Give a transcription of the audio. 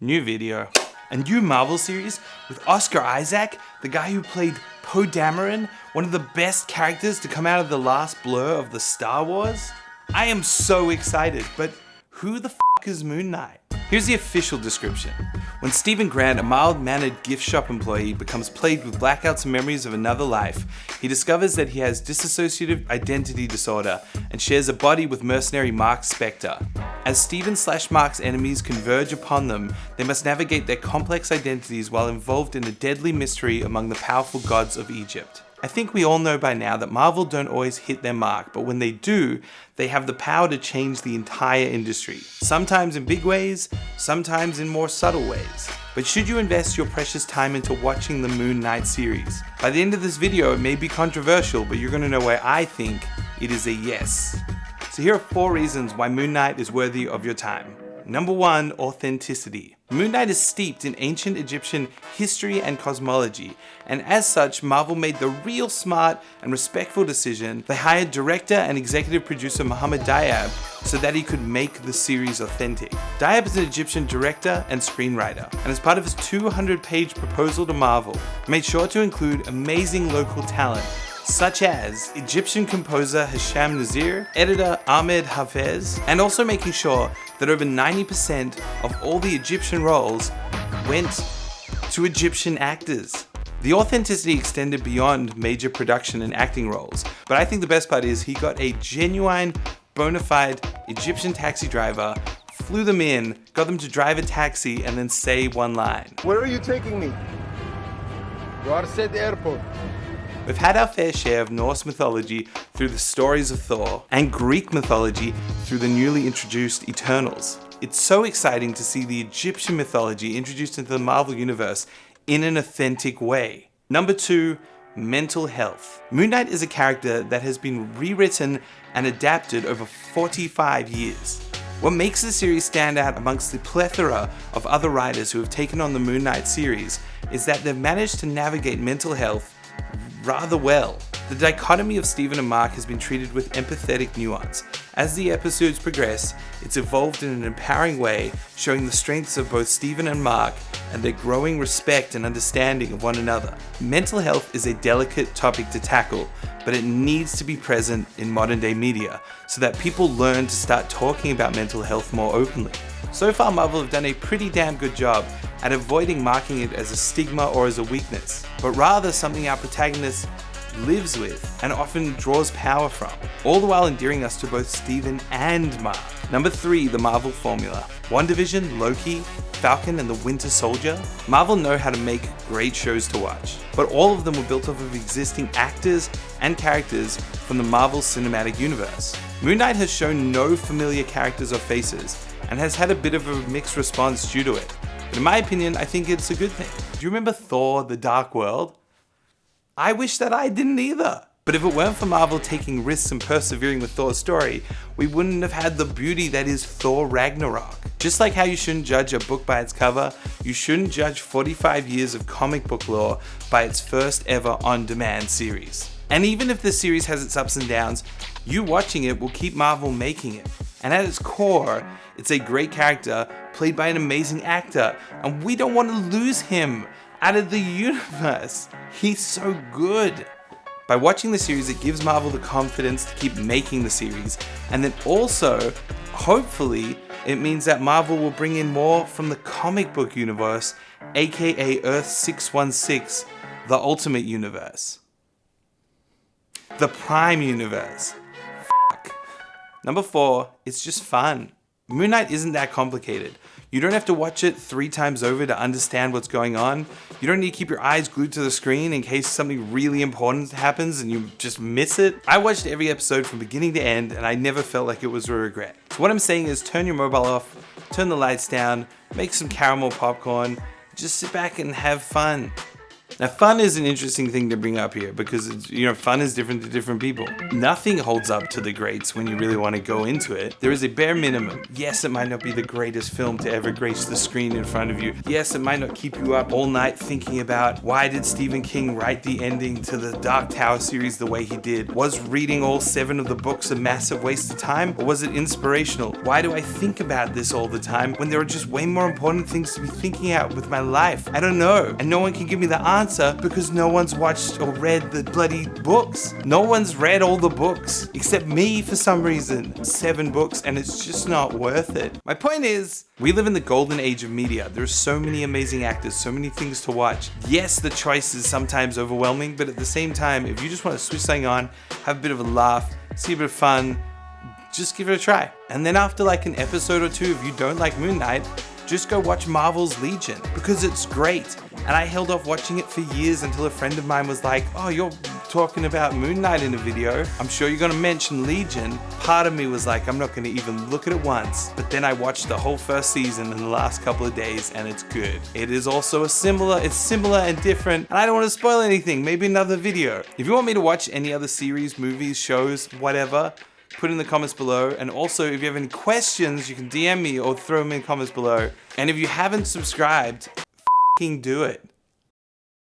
New video. A new Marvel series with Oscar Isaac, the guy who played Poe Dameron, one of the best characters to come out of the last blur of the Star Wars. I am so excited, but who the f is Moon Knight? Here's the official description. When Stephen Grant, a mild-mannered gift shop employee, becomes plagued with blackouts and memories of another life, he discovers that he has dissociative identity disorder and shares a body with mercenary Mark Spector. As Stephen/Mark's enemies converge upon them, they must navigate their complex identities while involved in a deadly mystery among the powerful gods of Egypt. I think we all know by now that Marvel don't always hit their mark, but when they do, they have the power to change the entire industry. Sometimes in big ways, sometimes in more subtle ways. But should you invest your precious time into watching the Moon Knight series? By the end of this video, it may be controversial, but you're gonna know why I think it is a yes. So here are 4 reasons why Moon Knight is worthy of your time. Number 1, authenticity. Moon Knight is steeped in ancient Egyptian history and cosmology, and as such, Marvel made the real smart and respectful decision. They hired director and executive producer Mohamed Diab so that he could make the series authentic. Diab is an Egyptian director and screenwriter, and as part of his 200-page proposal to Marvel, made sure to include amazing local talent such as Egyptian composer Hisham Nazir, editor Ahmed Hafez, and also making sure that over 90% of all the Egyptian roles went to Egyptian actors. The authenticity extended beyond major production and acting roles, but I think the best part is he got a genuine, bona fide Egyptian taxi driver, flew them in, got them to drive a taxi, and then say one line. Where are you taking me? You are at the airport. We've had our fair share of Norse mythology through the stories of Thor, and Greek mythology through the newly introduced Eternals. It's so exciting to see the Egyptian mythology introduced into the Marvel Universe in an authentic way. Number 2, mental health. Moon Knight is a character that has been rewritten and adapted over 45 years. What makes the series stand out amongst the plethora of other writers who have taken on the Moon Knight series is that they've managed to navigate mental health rather well. The dichotomy of Stephen and Mark has been treated with empathetic nuance. As the episodes progress, it's evolved in an empowering way, showing the strengths of both Stephen and Mark and their growing respect and understanding of one another. Mental health is a delicate topic to tackle, but it needs to be present in modern day media so that people learn to start talking about mental health more openly. So far, Marvel have done a pretty damn good job at avoiding marking it as a stigma or as a weakness, but rather something our protagonist lives with and often draws power from, all the while endearing us to both Stephen and Mark. Number 3, the Marvel formula. WandaVision, Loki, Falcon, and the Winter Soldier. Marvel know how to make great shows to watch, but all of them were built off of existing actors and characters from the Marvel Cinematic Universe. Moon Knight has shown no familiar characters or faces, and has had a bit of a mixed response due to it. But in my opinion, I think it's a good thing. Do you remember Thor: The Dark World? I wish that I didn't either. But if it weren't for Marvel taking risks and persevering with Thor's story, we wouldn't have had the beauty that is Thor Ragnarok. Just like how you shouldn't judge a book by its cover, you shouldn't judge 45 years of comic book lore by its first ever on-demand series. And even if the series has its ups and downs, you watching it will keep Marvel making it. And at its core, it's a great character played by an amazing actor, and we don't want to lose him out of the universe. He's so good. By watching the series, it gives Marvel the confidence to keep making the series, and then also, hopefully, it means that Marvel will bring in more from the comic book universe, aka Earth 616, the Ultimate Universe. The Prime Universe. Number 4, it's just fun. Moon Knight isn't that complicated. You don't have to watch it 3 times over to understand what's going on. You don't need to keep your eyes glued to the screen in case something really important happens and you just miss it. I watched every episode from beginning to end and I never felt like it was a regret. So what I'm saying is turn your mobile off, turn the lights down, make some caramel popcorn, just sit back and have fun. Now, fun is an interesting thing to bring up here because it's, fun is different to different people. Nothing holds up to the greats when you really want to go into it. There is a bare minimum. Yes, it might not be the greatest film to ever grace the screen in front of you. Yes, it might not keep you up all night thinking about why did Stephen King write the ending to the Dark Tower series the way he did? Was reading all 7 of the books a massive waste of time, or was it inspirational? Why do I think about this all the time when there are just way more important things to be thinking out with my life? I don't know. And no one can give me the answer because no one's watched or read the bloody books. No one's read all the books except me for some reason. 7 books, and it's just not worth it. My point is, we live in the golden age of media. There's so many amazing actors, so many things to watch. Yes, the choice is sometimes overwhelming, but at the same time, if you just want to switch something on, have a bit of a laugh, see a bit of fun, just give it a try. And then after like an episode or 2, if you don't like Moon Knight, just go watch Marvel's Legion because it's great. And I held off watching it for years until a friend of mine was like, oh, you're talking about Moon Knight in a video. I'm sure you're gonna mention Legion. Part of me was like, I'm not gonna even look at it once. But then I watched the whole first season in the last couple of days and it's good. It is also it's similar and different. And I don't want to spoil anything, maybe another video. If you want me to watch any other series, movies, shows, whatever, put it in the comments below. And also, if you have any questions, you can DM me or throw them in the comments below. And if you haven't subscribed, f***ing do it.